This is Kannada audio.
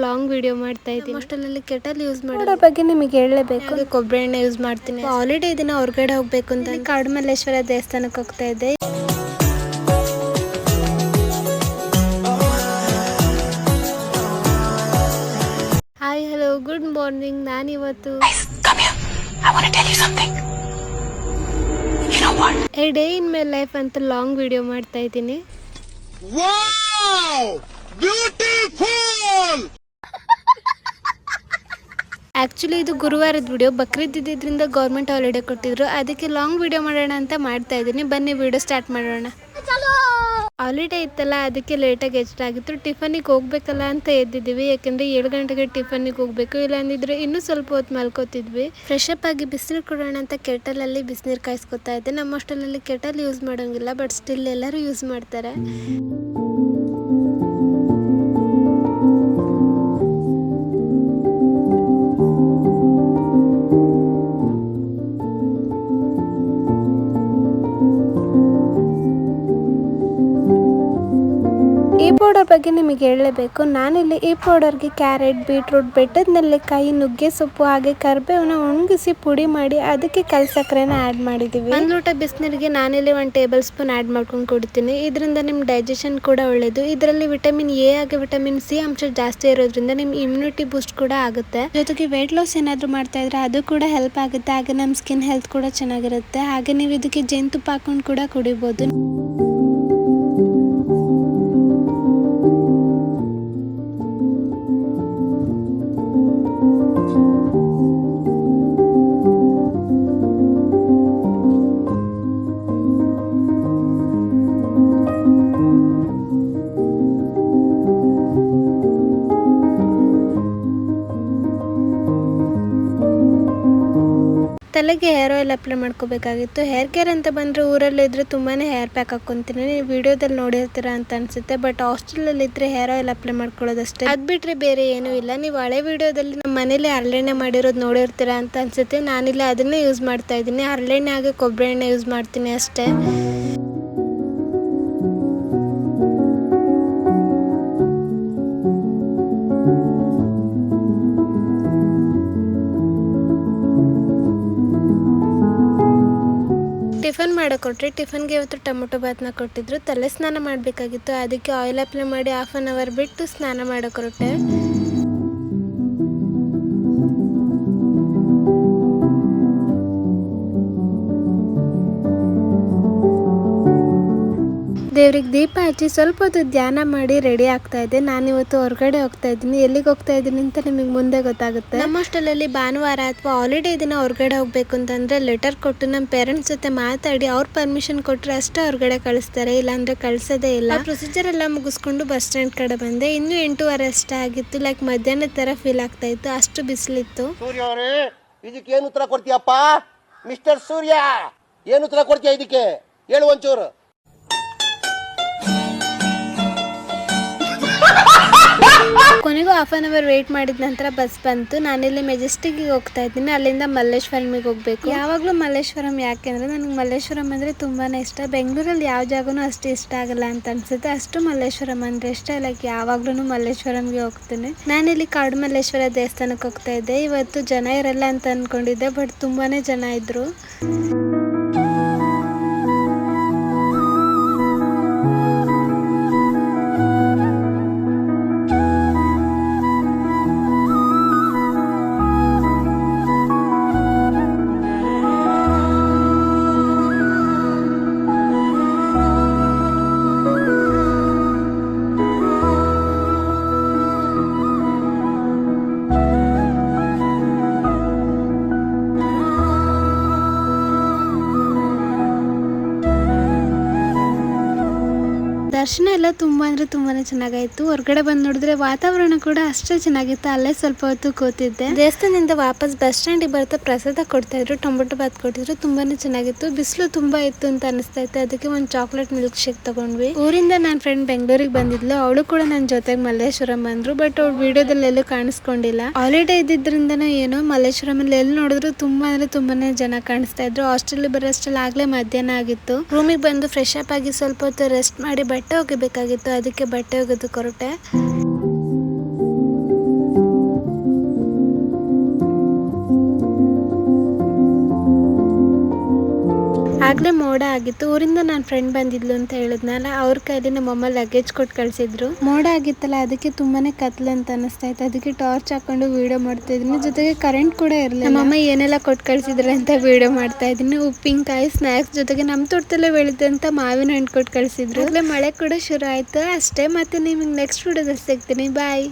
ಲಾಂಗ್ ವಿಡಿಯೋ ಮಾಡ್ತಾ ಇದ್ದೀನಿ. ಹಾಸ್ಟೆಲಲ್ಲಿ ಕೆಟಲ್ ಯೂಸ್ ಮಾಡೋದ್ರ ಬಗ್ಗೆ ನಿಮಗೆ ಹೇಳಲೇಬೇಕು. ಕೊಬ್ಬರಿ ಎಣ್ಣೆ ಯೂಸ್ ಮಾಡ್ತೀನಿ. ಹಾಲಿಡೇ ದಿನ ಹೊರಗಡೆ ಹೋಗ್ಬೇಕು ಅಂತ ಕಾಡುಮಲ್ಲೇಶ್ವರ ದೇವಸ್ಥಾನಕ್ಕೆ ಹೋಗ್ತಾ ಇದ್ದೆ. Hi hello good morning. ನಾನಿವತ್ತು a day in my life ಅಂತ ಲಾಂಗ್ ವಿಡಿಯೋ ಮಾಡ್ತಾ ಇದ್ದೀನಿ. ಆಕ್ಚುಲಿ ಇದು ಗುರುವಾರದ ವಿಡಿಯೋ. ಬಕ್ರೀದ್ ಇದ್ದಿದ್ರಿಂದ ಗೌರ್ಮೆಂಟ್ ಹಾಲಿಡೇ ಕೊಟ್ಟಿದ್ರು, ಅದಕ್ಕೆ ಲಾಂಗ್ ವಿಡಿಯೋ ಮಾಡೋಣ ಅಂತ ಮಾಡ್ತಾ ಇದ್ದೀನಿ. ಬನ್ನಿ ವಿಡಿಯೋ ಸ್ಟಾರ್ಟ್ ಮಾಡೋಣ. ಹಾಲಿಡೇ ಇತ್ತಲ್ಲ, ಅದಕ್ಕೆ ಲೇಟಾಗಿ ಎಷ್ಟಾಗಿತ್ತು. ಟಿಫನಿಗೆ ಹೋಗ್ಬೇಕಲ್ಲ ಅಂತ ಎದ್ದಿದ್ದೀವಿ, ಯಾಕಂದ್ರೆ 7 ಗಂಟೆಗೆ ಟಿಫನಿಗೆ ಹೋಗ್ಬೇಕು. ಇಲ್ಲ ಅಂದಿದ್ರೆ ಇನ್ನೂ ಸ್ವಲ್ಪ ಹೊತ್ತು ಮಲ್ಕೋತಿದ್ವಿ. ಫ್ರೆಶ್ ಅಪ್ ಆಗಿ ಬಿಸಿನೀರು ಕೊಡೋಣ ಅಂತ ಕೆಟಲಲ್ಲಿ ಬಿಸಿನೀರು ಕಾಯಿಸ್ಕೊತಾ ಇದ್ದೆ. ನಮ್ಮ ಹಾಸ್ಟೆಲಲ್ಲಿ ಕೆಟಲ್ ಯೂಸ್ ಮಾಡೋಂಗಿಲ್ಲ, ಬಟ್ ಸ್ಟಿಲ್ ಎಲ್ಲರೂ ಯೂಸ್ ಮಾಡ್ತಾರೆ. ಈ ಪೌಡರ್ ಬಗ್ಗೆ ನಿಮಗೆ ಹೇಳಲೇಬೇಕು. ನಾನಿಲ್ಲಿ ಈ ಪೌಡರ್ಗೆ ಕ್ಯಾರೆಟ್, ಬೀಟ್ರೂಟ್, ಬೆಟ್ಟದ ನೆಲ್ಲಿಕಾಯಿ, ನುಗ್ಗೆ ಸೊಪ್ಪು ಹಾಗೆ ಕರಿಬೇವನ್ನ ಒಣಗಿಸಿ ಪುಡಿ ಮಾಡಿ ಅದಕ್ಕೆ ಕಲ್ ಸಕ್ಕರೆನ ಆ್ಯಡ್ ಮಾಡಿದ್ದೀವಿ. 1 ಲೋಟ ಬಿಸಿನೀರಿಗೆ ನಾನಿಲ್ಲಿ 1 ಟೇಬಲ್ ಸ್ಪೂನ್ ಆ್ಯಡ್ ಮಾಡ್ಕೊಂಡು ಕುಡಿತೀನಿ. ಇದರಿಂದ ನಿಮ್ಮ ಡೈಜೆಷನ್ ಕೂಡ ಒಳ್ಳೆಯದು. ಇದರಲ್ಲಿ ವಿಟಮಿನ್ ಎ ಹಾಗೆ ವಿಟಮಿನ್ ಸಿ ಅಂಶ ಜಾಸ್ತಿ ಇರೋದ್ರಿಂದ ನಿಮ್ಮ ಇಮ್ಯುನಿಟಿ ಬೂಸ್ಟ್ ಕೂಡ ಆಗುತ್ತೆ. ಜೊತೆಗೆ ವೆಯ್ಟ್ ಲಾಸ್ ಏನಾದರೂ ಮಾಡ್ತಾ ಇದ್ರೆ ಅದು ಕೂಡ ಹೆಲ್ಪ್ ಆಗುತ್ತೆ. ಹಾಗೆ ನಮ್ಮ ಸ್ಕಿನ್ ಹೆಲ್ತ್ ಕೂಡ ಚೆನ್ನಾಗಿರುತ್ತೆ. ಹಾಗೆ ನೀವು ಇದಕ್ಕೆ ಜೇನುತುಪ್ಪ ಹಾಕೊಂಡು ಕೂಡ ಕುಡಿಬೋದು. ತಲೆಗೆ ಹೇರ್ ಆಯಿಲ್ ಅಪ್ಲೈ ಮಾಡ್ಕೋಬೇಕಾಗಿತ್ತು. ಹೇರ್ ಕೇರ್ ಅಂತ ಬಂದರೆ ಊರಲ್ಲಿ ಇದ್ರೆ ತುಂಬಾನೇ ಹೇರ್ ಪ್ಯಾಕ್ ಹಾಕ್ಕೊಂತೀನಿ. ನೀವು ವಿಡಿಯೋದಲ್ಲಿ ನೋಡಿರ್ತೀರಾ ಅಂತ ಅನ್ಸುತ್ತೆ, ಬಟ್ ಹಾಸ್ಟೆಲಲ್ಲಿ ಇದ್ರೆ ಹೇರ್ ಆಯಿಲ್ ಅಪ್ಲೈ ಮಾಡ್ಕೊಳ್ಳೋದಷ್ಟೇ. ಅದು ಬಿಟ್ರೆ ಬೇರೆ ಏನೂ ಇಲ್ಲ. ನೀವು ಹಳೆ ವಿಡಿಯೋದಲ್ಲಿ ನಮ್ಮ ಮನೇಲಿ ಹರಳೆಣ್ಣೆ ಮಾಡಿರೋದು ನೋಡಿರ್ತೀರಾ ಅಂತ ಅನ್ಸುತ್ತೆ. ನಾನಿಲ್ಲಿ ಅದನ್ನೇ ಯೂಸ್ ಮಾಡ್ತಾ ಇದ್ದೀನಿ. ಹರಳೆಣ್ಣೆ ಹಾಗೆ ಕೊಬ್ಬರಿ ಎಣ್ಣೆ ಯೂಸ್ ಮಾಡ್ತೀನಿ ಅಷ್ಟೇ. ಟಿಫನ್ ಮಾಡೋಕೊಟ್ರೆ ಟಿಫನ್ಗೆ ಇವತ್ತು ಟೊಮೊಟೊ ಬಾತ್ನ ಕೊಟ್ಟಿದ್ರು. ತಲೆ ಸ್ನಾನ ಮಾಡಬೇಕಾಗಿತ್ತು, ಅದಕ್ಕೆ ಆಯಿಲ್ ಅಪ್ಲೈ ಮಾಡಿ 1/2 ಅವರ್ ಬಿಟ್ಟು ಸ್ನಾನ ಮಾಡೋಕೊರಟೆ. ದೇವ್ರಿಗೆ ದೀಪ ಹಚ್ಚಿ ಸ್ವಲ್ಪ ಹೊತ್ತು ಧ್ಯಾನ ಮಾಡಿ ರೆಡಿ ಆಗ್ತಾ ಇದ್ದೆ. ನಾನಿವತ್ತು ಹೊರಗಡೆ ಹೋಗ್ತಾ ಇದ್ದೀನಿ. ಎಲ್ಲಿಗೆ ಹೋಗ್ತಾ ಇದ್ದೀನಿ ಅಂತ ನಿಮಗೆ ಮುಂದೆ ಗೊತ್ತಾಗುತ್ತೆ. ನಮ್ಮ ಹಾಸ್ಟೆಲಲ್ಲಿ ಭಾನುವಾರ ಅಥವಾ ಹಾಲಿಡೇ ದಿನ ಹೊರಗಡೆ ಹೋಗ್ಬೇಕು ಅಂತಂದ್ರೆ ಲೆಟರ್ ಕೊಟ್ಟು ನಮ್ಮ ಪೇರೆಂಟ್ಸ್ ಜೊತೆ ಮಾತಾಡಿ ಅವ್ರ ಪರ್ಮಿಷನ್ ಕೊಟ್ಟರೆ ಅಷ್ಟೇ ಹೊರಗಡೆ ಕಳಿಸ್ತಾರೆ, ಇಲ್ಲಾಂದ್ರೆ ಕಳಿಸೋದೇ ಇಲ್ಲ. ಪ್ರೊಸೀಜರ್ ಎಲ್ಲ ಮುಗಿಸ್ಕೊಂಡು ಬಸ್ ಸ್ಟ್ಯಾಂಡ್ ಕಡೆ ಬಂದೆ. ಇನ್ನೂ 8:15 ಅಷ್ಟೇ ಆಗಿತ್ತು. ಲೈಕ್ ಮಧ್ಯಾಹ್ನದ ತರ ಫೀಲ್ ಆಗ್ತಾ ಇತ್ತು, ಅಷ್ಟು ಬಿಸಿಲಿತ್ತು. ಸೂರ್ಯ ಅವರೇ, ಇದಕ್ಕೆ ಏನು ಉತ್ತರ ಕೊಡ್ತೀಯಪ್ಪ? ಮಿಸ್ಟರ್ ಸೂರ್ಯ, ಏನು ಉತ್ತರ ಕೊಡ್ತೀಯ ಇದಕ್ಕೆ? ಹೇಳು ಒಂಚೂರು. ಕೊನೆಗೂ 1/2 ಅವರ್ ವೇಟ್ ಮಾಡಿದ ನಂತರ ಬಸ್ ಬಂತು. ನಾನಿಲ್ಲಿ ಮೆಜೆಸ್ಟಿಕ್ಗೆ ಹೋಗ್ತಾ ಇದ್ದೀನಿ. ಅಲ್ಲಿಂದ ಮಲ್ಲೇಶ್ವರಂಗೆ ಹೋಗ್ಬೇಕು. ಯಾವಾಗಲೂ ಮಲ್ಲೇಶ್ವರಂ ಯಾಕೆಂದ್ರೆ ನನಗೆ ಮಲ್ಲೇಶ್ವರಂ ಅಂದರೆ ತುಂಬಾನೇ ಇಷ್ಟ. ಬೆಂಗಳೂರಲ್ಲಿ ಯಾವ ಜಾಗನೂ ಅಷ್ಟು ಇಷ್ಟ ಆಗಲ್ಲ ಅಂತ ಅನ್ಸುತ್ತೆ, ಅಷ್ಟು ಮಲ್ಲೇಶ್ವರಂ ಅಂದರೆ ಇಷ್ಟ. ಲೈಕ್ ಯಾವಾಗ್ಲೂ ಮಲ್ಲೇಶ್ವರಂಗೆ ಹೋಗ್ತೀನಿ. ನಾನಿಲ್ಲಿ ಕಾಡುಮಲ್ಲೇಶ್ವರ ದೇವಸ್ಥಾನಕ್ಕೆ ಹೋಗ್ತಾ ಇದ್ದೆ. ಇವತ್ತು ಜನ ಇರಲ್ಲ ಅಂತ ಅನ್ಕೊಂಡಿದ್ದೆ, ಬಟ್ ತುಂಬಾನೇ ಜನ ಇದ್ರು. ದರ್ಶನ ಎಲ್ಲ ತುಂಬ ಅಂದರೆ ತುಂಬಾ ಚೆನ್ನಾಗಾಯಿತು. ಹೊರಗಡೆ ಬಂದು ನೋಡಿದ್ರೆ ವಾತಾವರಣ ಕೂಡ ಅಷ್ಟೇ ಚೆನ್ನಾಗಿತ್ತು. ಅಲ್ಲೇ ಸ್ವಲ್ಪ ಹೊತ್ತು ಕೂತಿದ್ದೆ. ದೇವಸ್ಥಾನದಿಂದ ವಾಪಸ್ ಬಸ್ ಸ್ಟ್ಯಾಂಡಿಗೆ ಬರ್ತಾ ಪ್ರಸಾದ ಕೊಡ್ತಾ ಇದ್ರು, ಟೊಮೊಟೊ ಬಾತ್ ಕೊಟ್ಟಿದ್ರು, ತುಂಬಾನೇ ಚೆನ್ನಾಗಿತ್ತು. ಬಿಸಿಲು ತುಂಬಾ ಇತ್ತು ಅಂತ ಅನಿಸ್ತಾ ಇತ್ತು, ಅದಕ್ಕೆ ಒಂದು ಚಾಕ್ಲೇಟ್ ಮಿಲ್ಕ್ ಶೇಕ್ ತಗೊಂಡ್ವಿ. ಊರಿಂದ ನನ್ನ ಫ್ರೆಂಡ್ ಬೆಂಗಳೂರಿಗೆ ಬಂದಿದ್ಲು, ಅವಳು ಕೂಡ ನನ್ನ ಜೊತೆಗೆ ಮಲ್ಲೇಶ್ವರಂ ಬಂದ್ರು, ಬಟ್ ಅವ್ಳು ವಿಡಿಯೋದಲ್ಲಿ ಎಲ್ಲೂ ಕಾಣಿಸ್ಕೊಂಡಿಲ್ಲ. ಹಾಲಿಡೇ ಇದ್ದಿದ್ರಿಂದನೋ ಏನೋ ಮಲ್ಲೇಶ್ವರಮಲ್ಲಿ ಎಲ್ಲಿ ನೋಡಿದ್ರು ತುಂಬಾ ಅಂದರೆ ತುಂಬಾನೇ ಜನ ಕಾಣಿಸ್ತಾ ಇದ್ರು. ಹಾಸ್ಟೆಲ್ ಬರೋಷ್ಟಲ್ಲಿ ಆಗ್ಲೇ ಮಧ್ಯಾಹ್ನ ಆಗಿತ್ತು. ರೂಮಿಗೆ ಬಂದು ಫ್ರೆಶ್ ಅಪ್ ಆಗಿ ಸ್ವಲ್ಪ ಹೊತ್ತು ರೆಸ್ಟ್ ಮಾಡಿ ಬಟ್ಟೆ ಒಗಿಬೇಕಾಗಿತ್ತು, ಅದಕ್ಕೆ ಬಟ್ಟೆ ಒಗೆದು ಕೊರಟೆ. ಆಗ್ಲೇ ಮೋಡ ಆಗಿತ್ತು. ಊರಿಂದ ನನ್ನ ಫ್ರೆಂಡ್ ಬಂದಿದ್ಲು ಅಂತ ಹೇಳಿದ್ನಲ್ಲ, ಅವ್ರ ಕೈಲಿ ನಮ್ಮಮ್ಮ ಲಗೇಜ್ ಕೊಟ್ಟು ಕಳ್ಸಿದ್ರು. ಮೋಡ ಆಗಿತ್ತಲ್ಲ, ಅದಕ್ಕೆ ತುಂಬಾನೇ ಕತ್ಲು ಅಂತ ಅನಿಸ್ತಾ ಇತ್ತು. ಅದಕ್ಕೆ ಟಾರ್ಚ್ ಹಾಕೊಂಡು ವಿಡಿಯೋ ಮಾಡ್ತಾ ಇದ್ದೀನಿ. ಜೊತೆಗೆ ಕರೆಂಟ್ ಕೂಡ ಇರಲಿಲ್ಲ. ನಮ್ಮಮ್ಮ ಏನೆಲ್ಲ ಕೊಟ್ಟು ಕಳ್ಸಿದ್ರೆ ಅಂತ ವಿಡಿಯೋ ಮಾಡ್ತಾ ಇದ್ದೀನಿ. ಉಪ್ಪಿನಕಾಯಿ, ಸ್ನಾಕ್ಸ್, ಜೊತೆಗೆ ನಮ್ಮ ತೋಟದಲ್ಲೇ ಬೆಳೆದಂತ ಮಾವಿನ ಹಣ್ಣು ಕೊಟ್ಟು ಕಳ್ಸಿದ್ರು. ಅಲ್ಲೇ ಮಳೆ ಕೂಡ ಶುರು ಆಯ್ತು ಅಷ್ಟೇ. ಮತ್ತೆ ನಿಮಗೆ ನೆಕ್ಸ್ಟ್ ವಿಡಿಯೋದಲ್ಲಿ ಸಿಗ್ತೀನಿ. ಬಾಯ್.